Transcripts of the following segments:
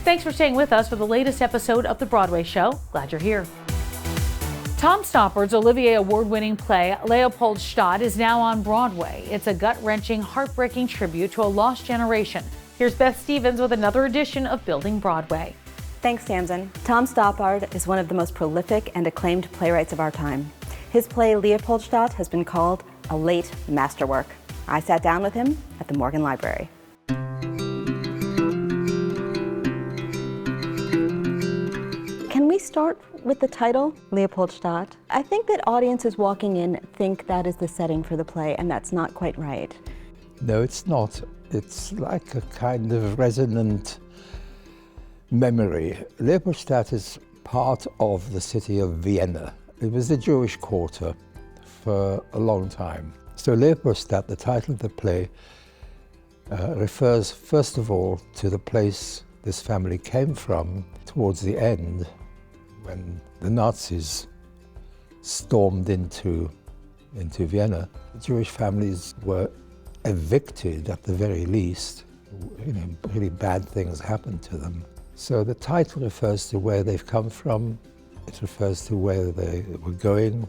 Thanks for staying with us for the latest episode of The Broadway Show. Glad you're here. Tom Stoppard's Olivier Award-winning play Leopoldstadt is now on Broadway. It's a gut-wrenching, heartbreaking tribute to a lost generation. Here's Beth Stevens with another edition of Building Broadway. Thanks, Tamsin. Tom Stoppard is one of the most prolific and acclaimed playwrights of our time. His play Leopoldstadt has been called a late masterwork. I sat down with him at the Morgan Library. Can we start with the title, Leopoldstadt? I think that audiences walking in think that is the setting for the play, and that's not quite right. No, it's not. It's like a kind of resonant memory. Leopoldstadt is part of the city of Vienna. It was the Jewish quarter for a long time. So Leopoldstadt, the title of the play, refers first of all to the place this family came from towards the end, when the Nazis stormed into Vienna. The Jewish families were evicted at the very least. Really bad things happened to them. So the title refers to where they've come from. It refers to where they were going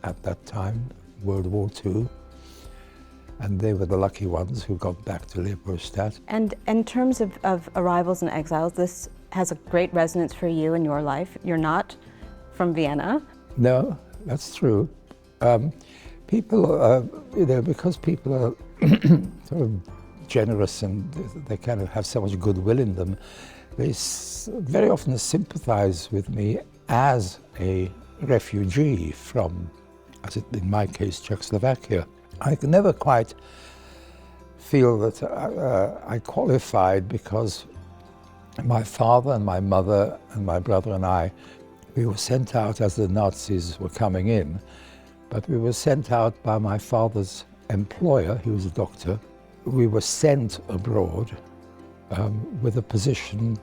at that time, World War II. And they were the lucky ones who got back to Leopoldstadt. And in terms of arrivals and exiles, this has a great resonance for you in your life. You're not from Vienna. No, that's true. People, because people are sort of generous and they kind of have so much goodwill in them, they very often sympathize with me as a refugee from, as in my case, Czechoslovakia. I can never quite feel that I qualified because my father and my mother and my brother and I, we were sent out as the Nazis were coming in, but we were sent out by my father's employer, he was a doctor. We were sent abroad with a position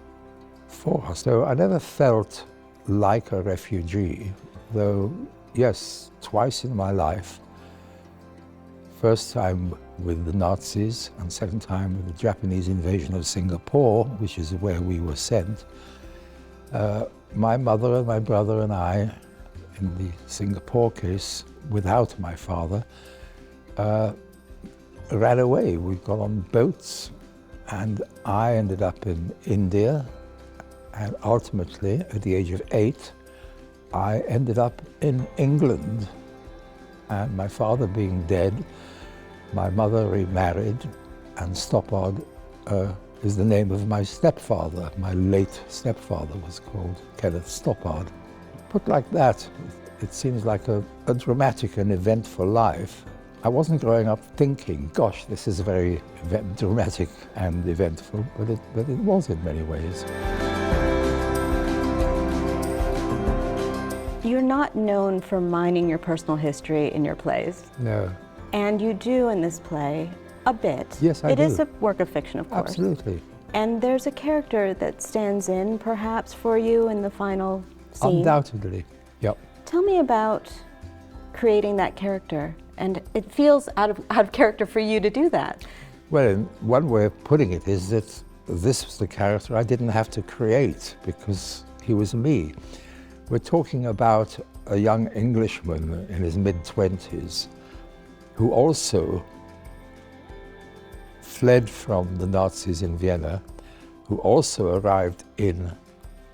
for us. So I never felt like a refugee, though, yes, twice in my life. First time with the Nazis, and second time with the Japanese invasion of Singapore, which is where we were sent. My mother and my brother and I, in the Singapore case, without my father, ran away. We got on boats, and I ended up in India, and ultimately, at the age of 8, I ended up in England. And my father being dead, my mother remarried, and Stoppard is the name of my stepfather. My late stepfather was called Kenneth Stoppard. Put like that, it seems like a dramatic and eventful life. I wasn't growing up thinking, gosh, this is very dramatic and eventful, but it was in many ways. You're not known for mining your personal history in your plays. No. And you do in this play a bit. Yes, I do. It is a work of fiction, of course. Absolutely. And there's a character that stands in, perhaps, for you in the final scene. Undoubtedly, yep. Tell me about creating that character. And it feels out of character for you to do that. Well, one way of putting it is that this was the character I didn't have to create because he was me. We're talking about a young Englishman in his mid-20s who also fled from the Nazis in Vienna, who also arrived in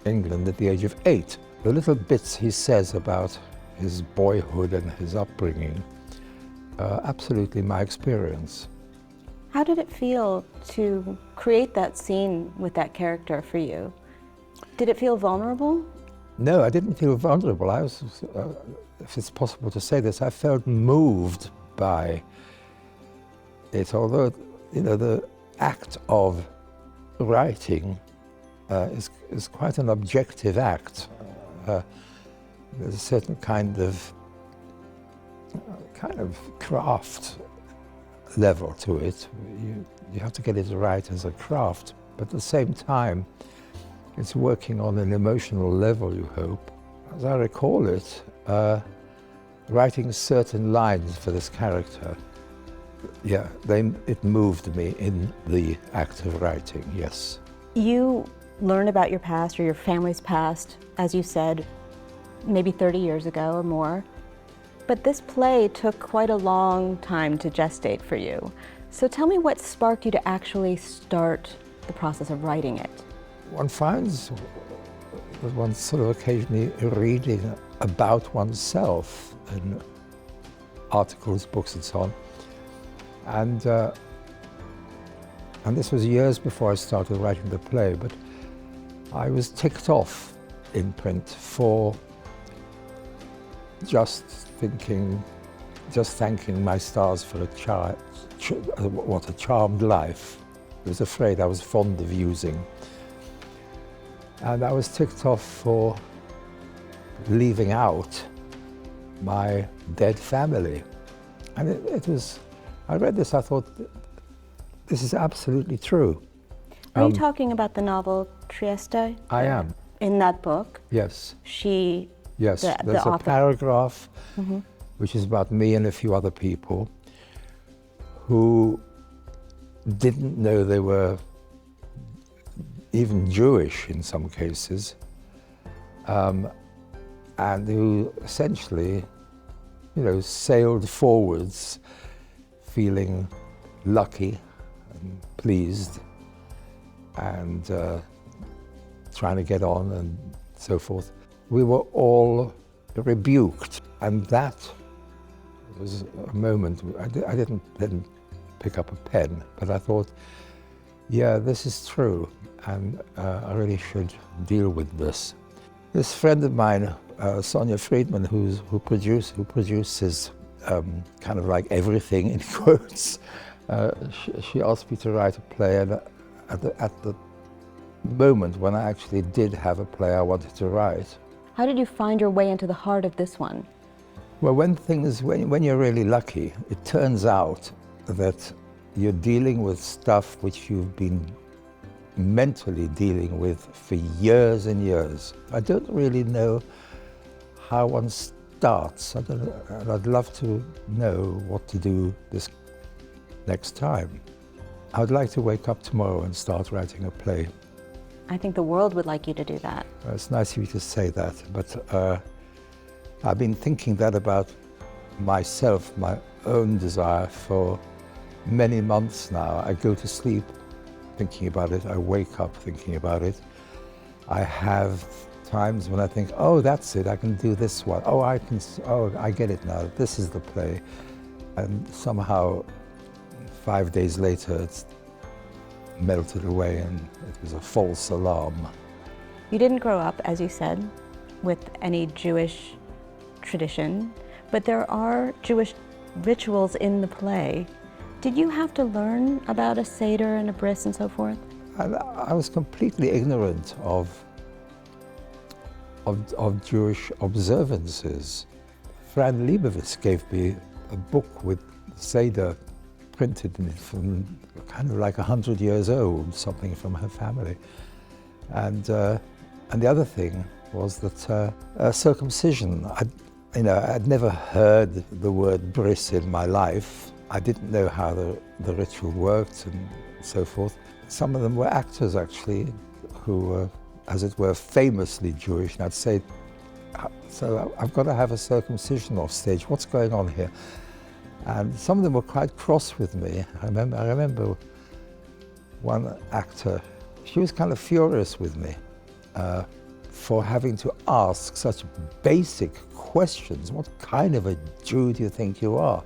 England at the age of 8. The little bits he says about his boyhood and his upbringing are absolutely my experience. How did it feel to create that scene with that character for you? Did it feel vulnerable? No, I didn't feel vulnerable. I was, if it's possible to say this, I felt moved by it, although, the act of writing is quite an objective act. There's a certain kind of craft level to it. You have to get it right as a craft, but at the same time, it's working on an emotional level, you hope. As I recall it, writing certain lines for this character, it moved me in the act of writing, yes. You learn about your past or your family's past, as you said, maybe 30 years ago or more. But this play took quite a long time to gestate for you. So tell me what sparked you to actually start the process of writing it. One finds that one's sort of occasionally reading about oneself in articles, books, and so on. And this was years before I started writing the play, but I was ticked off in print for just thanking my stars for what a charmed life. I was afraid I was fond of using. And I was ticked off for leaving out my dead family. And I read this, I thought, this is absolutely true. Are you talking about the novel Trieste? I am. In that book? Yes. Yes, there's a paragraph which is about me and a few other people who didn't know they were even Jewish in some cases, and who essentially, sailed forwards feeling lucky and pleased and trying to get on and so forth. We were all rebuked, and that was a moment. I didn't pick up a pen, but I thought, yeah, this is true, and I really should deal with this. This friend of mine, Sonia Friedman, who produces kind of like everything in quotes, she asked me to write a play, and at the moment when I actually did have a play I wanted to write. How did you find your way into the heart of this one? Well, when you're really lucky, it turns out that you're dealing with stuff which you've been mentally dealing with for years and years. I don't really know how one starts. I'd love to know what to do this next time. I'd like to wake up tomorrow and start writing a play. I think the world would like you to do that. It's nice of you to say that, but I've been thinking that about myself, my own desire, for many months now. I go to sleep thinking about it, I wake up thinking about it. I have times when I think, oh, that's it, I can do this one. Oh, I get it now, this is the play. And somehow, 5 days later, it's melted away and it was a false alarm. You didn't grow up, as you said, with any Jewish tradition, but there are Jewish rituals in the play. Did you have to learn about a Seder and a bris and so forth? I was completely ignorant of Jewish observances. Fran Lebowitz gave me a book with Seder printed in it from kind of like 100 years old, something from her family. And the other thing was that circumcision. I'd never heard the word bris in my life. I didn't know how the ritual worked and so forth. Some of them were actors, actually, who were, as it were, famously Jewish. And I'd say, so I've got to have a circumcision off stage. What's going on here? And some of them were quite cross with me. I remember one actor, she was kind of furious with me for having to ask such basic questions. What kind of a Jew do you think you are?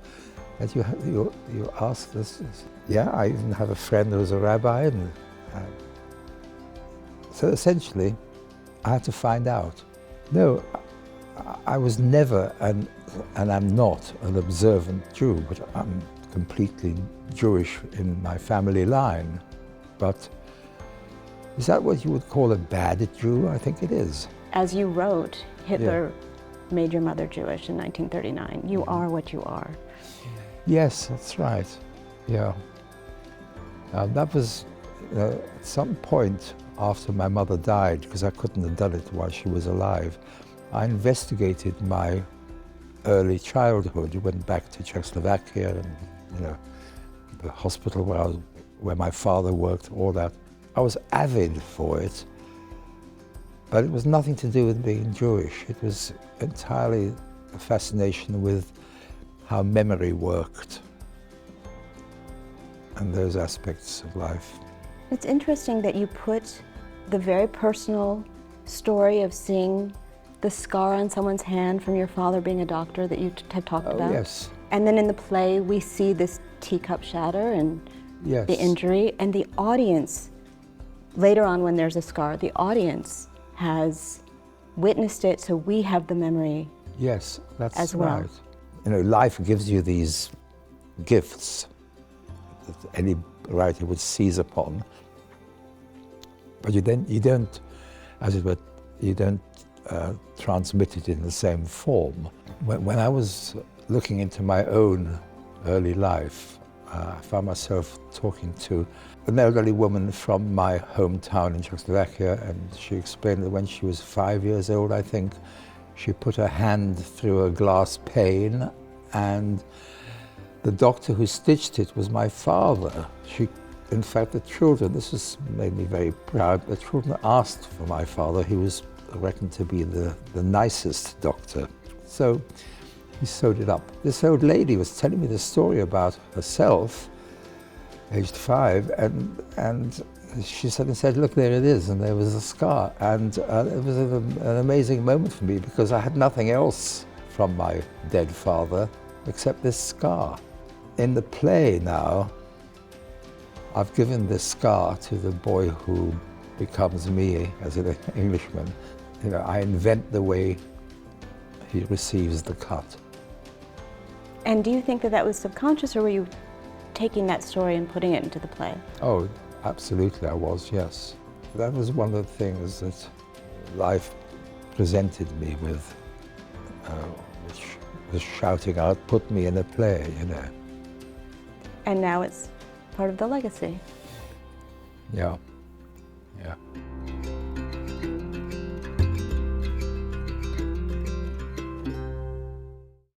That you ask this. Yeah, I even have a friend who's a rabbi. And so essentially, I had to find out. No, I was never, and I'm not, an observant Jew, but I'm completely Jewish in my family line. But is that what you would call a bad Jew? I think it is. As you wrote, Hitler made your mother Jewish in 1939. You are what you are. Yes, that's right. Yeah. That was at some point after my mother died, because I couldn't have done it while she was alive. I investigated my early childhood, went back to Czechoslovakia and, the hospital where my father worked, all that. I was avid for it, But it was nothing to do with being Jewish. It was entirely a fascination with how memory worked and those aspects of life. It's interesting that you put the very personal story of seeing the scar on someone's hand from your father being a doctor that you have talked about. Yes. And then in the play, we see this teacup shatter and Yes. the injury, and the audience, later on when there's a scar, the audience has witnessed it, so we have the memory. Yes, that's as well. right. You know, life gives you these gifts that any writer would seize upon, but you don't, as it were, you don't transmit it in the same form. When I was looking into my own early life, I found myself talking to an elderly woman from my hometown in Czechoslovakia, and she explained that when she was 5 years old, I think, she put her hand through a glass pane, and the doctor who stitched it was my father. In fact, the children, this has made me very proud, the children asked for my father. He was reckoned to be the nicest doctor. So he sewed it up. This old lady was telling me the story about herself, aged 5, and she suddenly said, look, there it is, and there was a scar. And it was an amazing moment for me, because I had nothing else from my dead father except this scar. In the play now, I've given this scar to the boy who becomes me as an Englishman. You know, I invent the way he receives the cut. And do you think that that was subconscious, or were you taking that story and putting it into the play? Oh, absolutely I was, yes. That was one of the things that life presented me with, which was shouting out, put me in a play, you know. And now it's part of the legacy. Yeah, yeah.